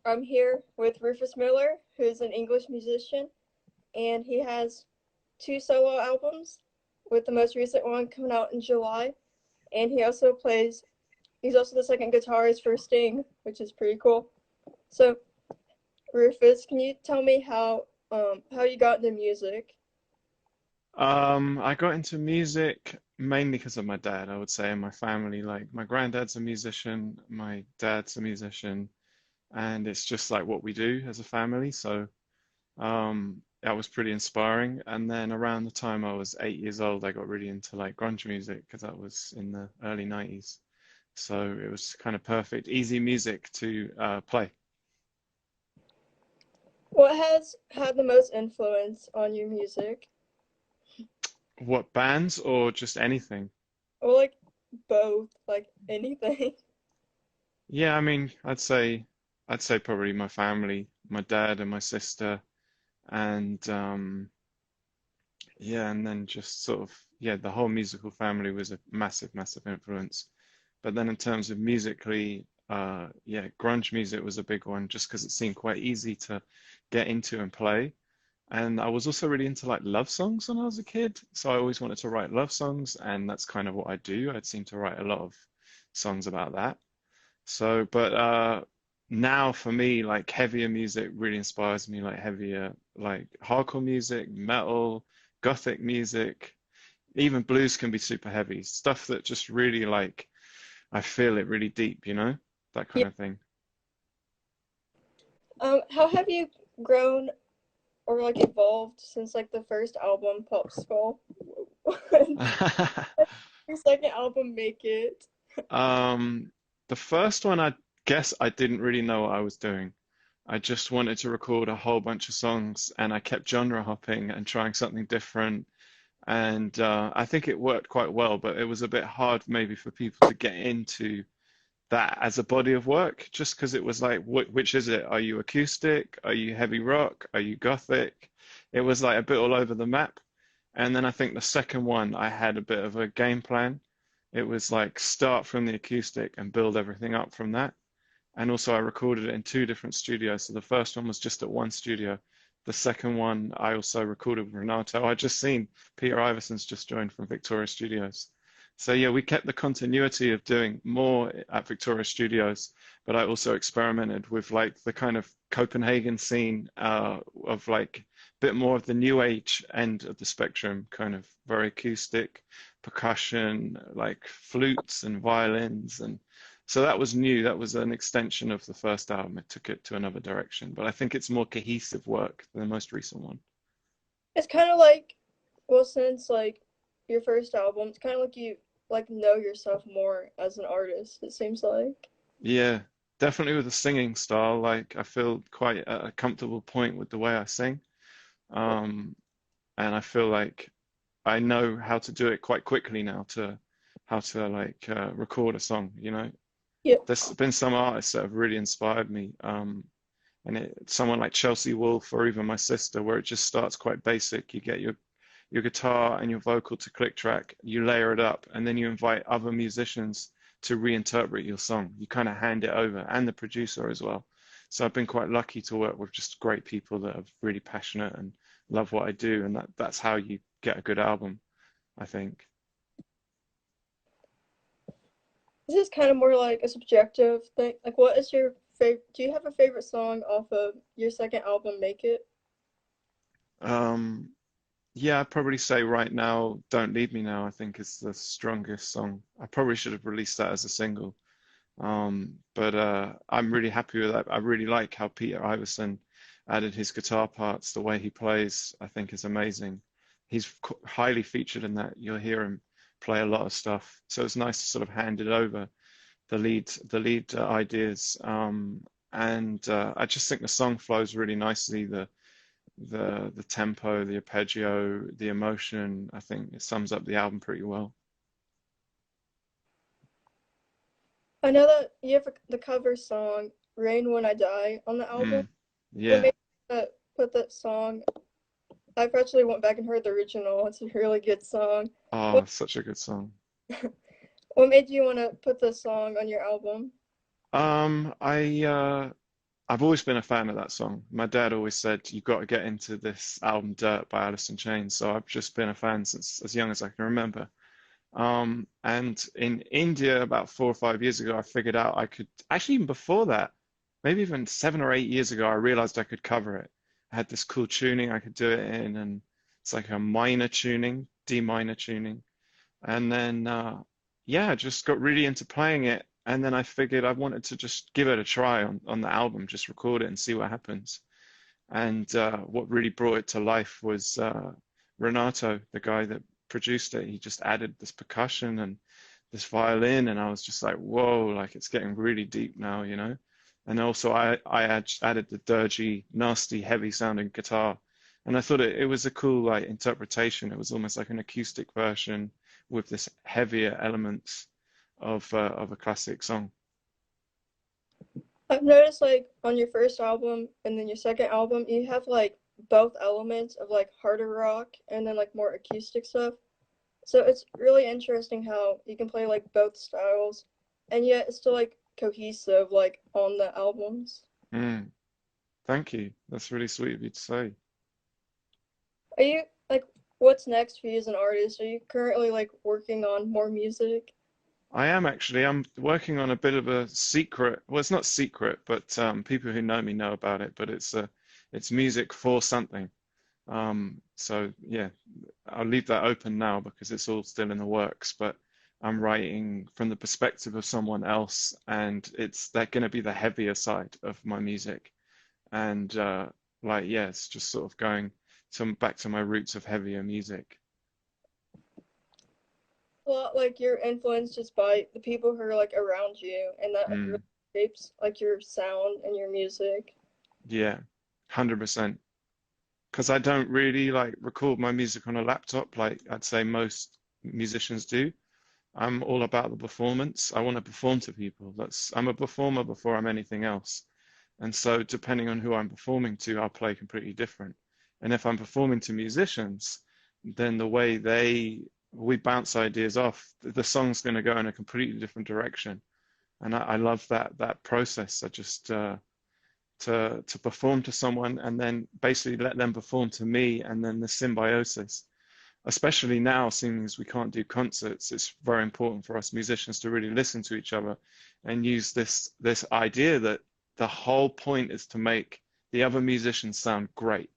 I'm here with Rufus Miller, who's an English musician, and he has two solo albums, with the most recent one coming out in July. And he's also the second guitarist for Sting, which is pretty cool. So, Rufus, can you tell me how you got into music? I got into music mainly because of my dad, I would say, and my family. Like my granddad's a musician, my dad's a musician, and it's just like what we do as a family. So that was pretty inspiring. And then around the time I was 8 years old, I got really into like grunge music because that was in the early 90s. So it was kind of perfect, easy music to play. What has had the most influence on your music? What bands or just anything? Or like both, like anything? Yeah, I mean, I'd say probably my family, my dad and my sister, and yeah, and then just sort of yeah, the whole musical family was a massive, massive influence. But then in terms of musically, yeah, grunge music was a big one just because it seemed quite easy to get into and play. And I was also really into like love songs when I was a kid, so I always wanted to write love songs, and that's kind of what I do. I'd seem to write a lot of songs about that. So, but now for me, like heavier music really inspires me, like heavier, like hardcore music, metal, gothic music, even blues can be super heavy. Stuff that just really like I feel it really deep, that Yeah. kind of thing. How have you grown or like evolved since like the first album, Pop Skull? Your second album, Make It. Um, the first one, I guess I didn't really know what I was doing. I just wanted to record a whole bunch of songs, and I kept genre hopping and trying something different. And I think it worked quite well, but it was a bit hard maybe for people to get into that as a body of work, just because it was like, which is it? Are you acoustic? Are you heavy rock? Are you gothic? It was like a bit all over the map. And then I think the second one, I had a bit of a game plan. It was like start from the acoustic and build everything up from that. And also I recorded it in two different studios. So the first one was just at one studio. The second one I also recorded with Renato. I just seen Peter Iverson's just joined from Victoria Studios. So yeah, we kept the continuity of doing more at Victoria Studios, but I also experimented with like the kind of Copenhagen scene of like a bit more of the new age end of the spectrum, kind of very acoustic, percussion, like flutes and violins and so that was new. That was an extension of the first album. It took it to another direction, but I think it's more cohesive work than the most recent one. It's kind of like, well, since like your first album, it's kind of like you like know yourself more as an artist. It seems like. Yeah, definitely with the singing style. Like I feel quite at a comfortable point with the way I sing. Um, and I feel like I know how to do it quite quickly now to how to like record a song. Yeah. There's been some artists that have really inspired me. Someone like Chelsea Wolfe or even my sister, where it just starts quite basic. You get your guitar and your vocal to click track, you layer it up, and then you invite other musicians to reinterpret your song. You kind of hand it over, and the producer as well. So I've been quite lucky to work with just great people that are really passionate and love what I do, and that's how you get a good album, I think. This is kind of more like a subjective thing. Like, what is your favorite? Do you have a favorite song off of your second album, Make It? Um, yeah, I'd probably say right now, Don't Leave Me Now, I think is the strongest song. I probably should have released that as a single. But I'm really happy with that. I really like how Peter Iverson added his guitar parts. The way he plays, I think, is amazing. He's highly featured in that. You'll hear him play a lot of stuff. So it's nice to sort of hand it over the lead ideas. And I just think the song flows really nicely. The tempo, the arpeggio, the emotion. I think it sums up the album pretty well. I know that you have the cover song "Rain When I Die" on the album. Mm, What yeah. made you put that song? I've actually went back and heard the original. It's a really good song. What Oh, such a good song. what made you want to put this song on your album? Um, I uh, I've always been a fan of that song. My dad always said you've got to get into this album Dirt by Alice in Chains. So I've just been a fan since as young as I can remember. And in India, about 4 or 5 years ago, I figured out I could, actually even before that, maybe even 7 or 8 years ago, I realized I could cover it. I had this cool tuning I could do it in, and it's like a minor tuning, D minor tuning. And then, yeah, I just got really into playing it. And then I figured I wanted to just give it a try on the album, just record it and see what happens. And what really brought it to life was Renato, the guy that produced it. He just added this percussion and this violin, and I was just like, whoa, like it's getting really deep now, you know? And also added the dirgy, nasty, heavy sounding guitar. And I thought it was a cool like interpretation. It was almost like an acoustic version with this heavier elements of a classic song. I've noticed like on your first album and then your second album, you have like both elements of like harder rock and then like more acoustic stuff. So it's really interesting how you can play like both styles and yet it's still like cohesive like on the albums. Mm, thank you. That's really sweet of you to say. Are you like what's next for you as an artist? Are you currently like working on more music? I am actually. I'm working on a bit of a secret. Well, it's not secret, but people who know me know about it. But it's music for something. So yeah, I'll leave that open now because it's all still in the works. But I'm writing from the perspective of someone else, and it's they're going to be the heavier side of my music. And like yeah, it's just sort of going back to my roots of heavier music. A lot like you're influenced just by the people who are like around you and that really Mm, shapes like your sound and your music. yeah, 100%. Because I don't really like record my music on a laptop like I'd say most musicians do. I'm all about the performance. I want to perform to people. I'm a performer before I'm anything else. And so depending on who I'm performing to, I'll play completely different. And if I'm performing to musicians, then the way we bounce ideas off, the song's going to go in a completely different direction. And I love that process. I just to perform to someone and then basically let them perform to me and then the symbiosis. Especially now, seeing as we can't do concerts, it's very important for us musicians to really listen to each other and use this idea that the whole point is to make the other musicians sound great.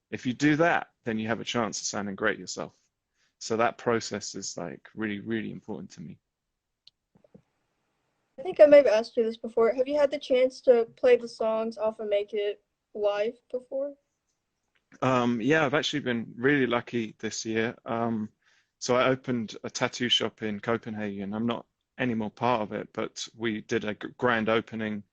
If you do that, then you have a chance of sounding great yourself. So that process is like really, really important to me. I think I may have asked you this before. Have you had the chance to play the songs off and make it live before? Yeah, I've actually been really lucky this year. So I opened a tattoo shop in Copenhagen. I'm not anymore part of it, but we did a grand opening,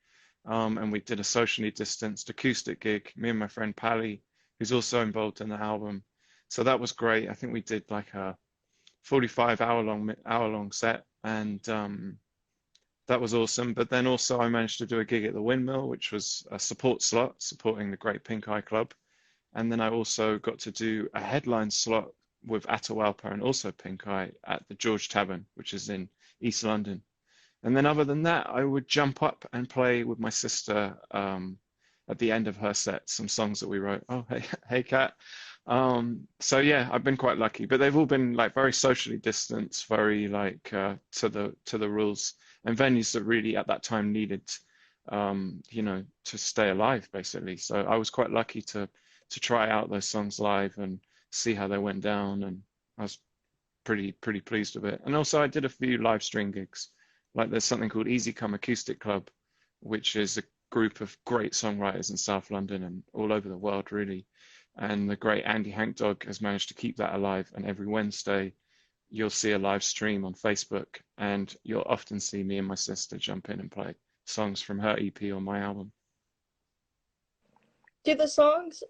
and we did a socially distanced acoustic gig, me and my friend Pally, who's also involved in the album. So that was great. I think we did like a 45 hour long set, and that was awesome. But then also I managed to do a gig at the Windmill, which was a support slot supporting the Great Pink Eye Club. And then I also got to do a headline slot with Atahualpa and also Pink Eye at the George Tavern, which is in East London. And then other than that, I would jump up and play with my sister at the end of her set, some songs that we wrote. Oh, hey, hey, Kat. So yeah, I've been quite lucky, but they've all been like very socially distanced, very like to the rules, and venues that really at that time needed, to stay alive basically. So I was quite lucky to try out those songs live and see how they went down, and I was pretty pleased with it. And also I did a few live stream gigs. Like there's something called Easy Come Acoustic Club, which is a group of great songwriters in South London and all over the world really. And the great Andy Hankdog has managed to keep that alive. And every Wednesday you'll see a live stream on Facebook, and you'll often see me and my sister jump in and play songs from her EP on my album. Do the songs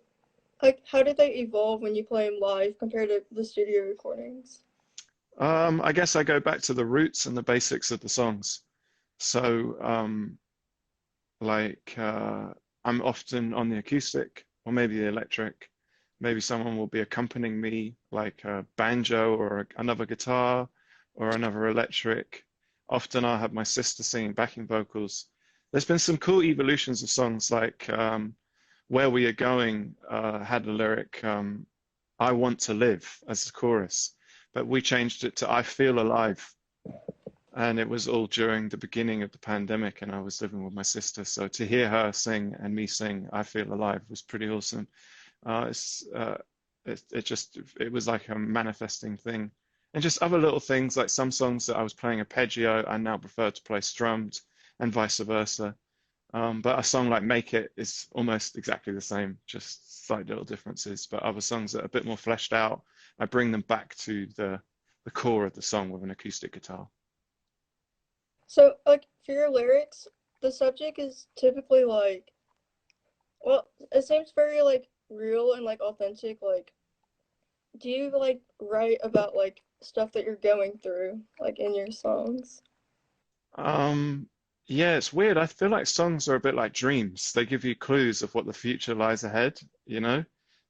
like how did they evolve when you play them live compared to the studio recordings? I guess I go back to the roots and the basics of the songs. So, like, I'm often on the acoustic or maybe the electric. Maybe someone will be accompanying me, like a banjo or another guitar or another electric. Often I'll have my sister singing backing vocals. there's been some cool evolutions of songs like Where We Are Going had a lyric, I want to live as the chorus, but we changed it to I feel alive. And it was all during the beginning of the pandemic, and I was living with my sister. So to hear her sing and me sing I feel alive was pretty awesome. It's it was like a manifesting thing. And just other little things like some songs that I was playing arpeggio, I now prefer to play strummed and vice versa. But a song like Make It is almost exactly the same, just slight little differences. But other songs that are a bit more fleshed out, I bring them back to the core of the song with an acoustic guitar. So, like, for your lyrics, the subject is typically like, well, it seems very like real and like authentic. Like, do you like write about like stuff that you're going through, like in your songs? Um, yeah, it's weird. I feel like songs are a bit like dreams. They give you clues of what the future lies ahead, you know?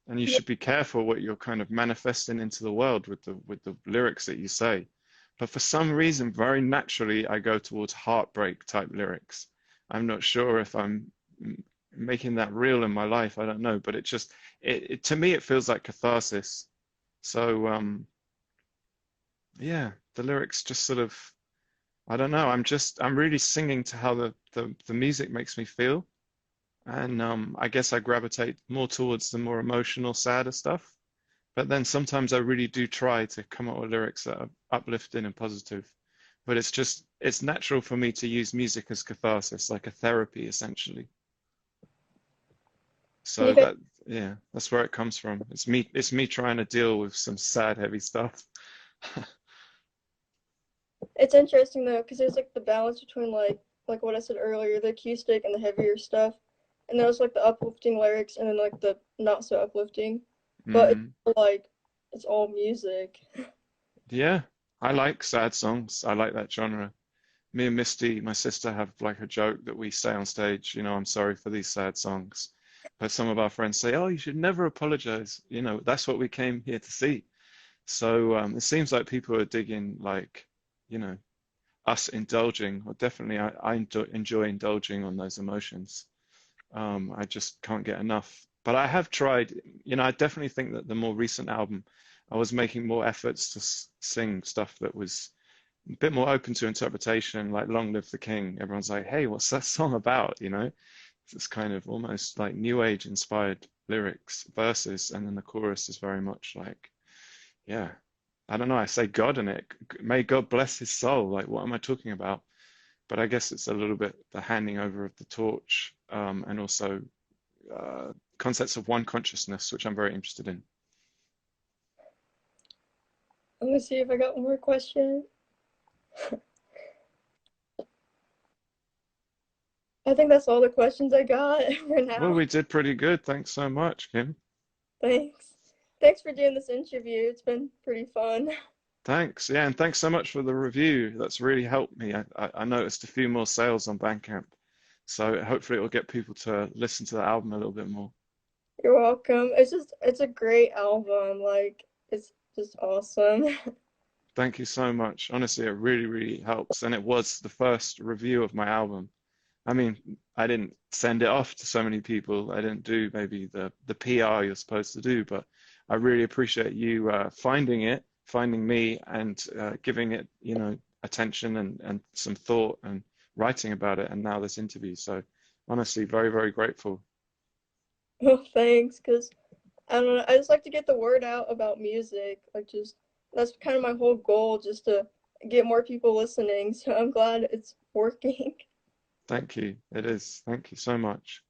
And you Yeah. should be careful what you're kind of manifesting into the world with the lyrics that you say. But for some reason, very naturally, I go towards heartbreak type lyrics. I'm not sure if I'm making that real in my life. I don't know, but it just to me it feels like catharsis. So yeah, the lyrics just sort of I don't know. I'm really singing to how the music makes me feel. And I guess I gravitate more towards the more emotional, sadder stuff. But then sometimes I really do try to come up with lyrics that are uplifting and positive. But it's natural for me to use music as catharsis, like a therapy essentially. Can you So guys, that, yeah, that's where it comes from. It's me trying to deal with some sad, heavy stuff. it's interesting though, because there's like the balance between like what I said earlier, the acoustic and the heavier stuff, and there's like the uplifting lyrics and then like the not so uplifting, but it's Mm, all, like it's all music. yeah, I like sad songs. I like that genre. Me and Misty, my sister, have like a joke that we say on stage, I'm sorry for these sad songs. But some of our friends say, oh, you should never apologize. That's what we came here to see. So it seems like people are digging like, you know, us indulging, or definitely I enjoy indulging on those emotions. I just can't get enough. But I have tried, I definitely think that the more recent album, I was making more efforts to sing stuff that was a bit more open to interpretation, like Long Live the King. Everyone's like, hey, what's that song about? It's kind of almost like new age inspired lyrics, verses, and then the chorus is very much like, yeah, I don't know, I say God in it. May God bless his soul. Like, what am I talking about? But I guess it's a little bit the handing over of the torch, and also uh, concepts of one consciousness, which I'm very interested in. Let me see if I got one more question. I think that's all the questions I got for Well, now. we did pretty good. Thanks so much, Kim. Thanks. Thanks for doing this interview. It's been pretty fun. Thanks. Yeah, and thanks so much for the review. That's really helped me. I noticed a few more sales on Bandcamp. So hopefully it will get people to listen to the album a little bit more. You're welcome. It's a great album. Like it's just awesome. Thank you so much. Honestly, it really, really helps. And it was the first review of my album. I mean, I didn't send it off to so many people. I didn't do maybe the PR you're supposed to do, but I really appreciate you finding it, finding me, and giving it, attention and some thought and writing about it, and now this interview. So honestly, very, very grateful. Well, thanks, because I don't know. I just like to get the word out about music. Like just that's kind of my whole goal, just to get more people listening. So I'm glad it's working. Thank you. It is. Thank you so much.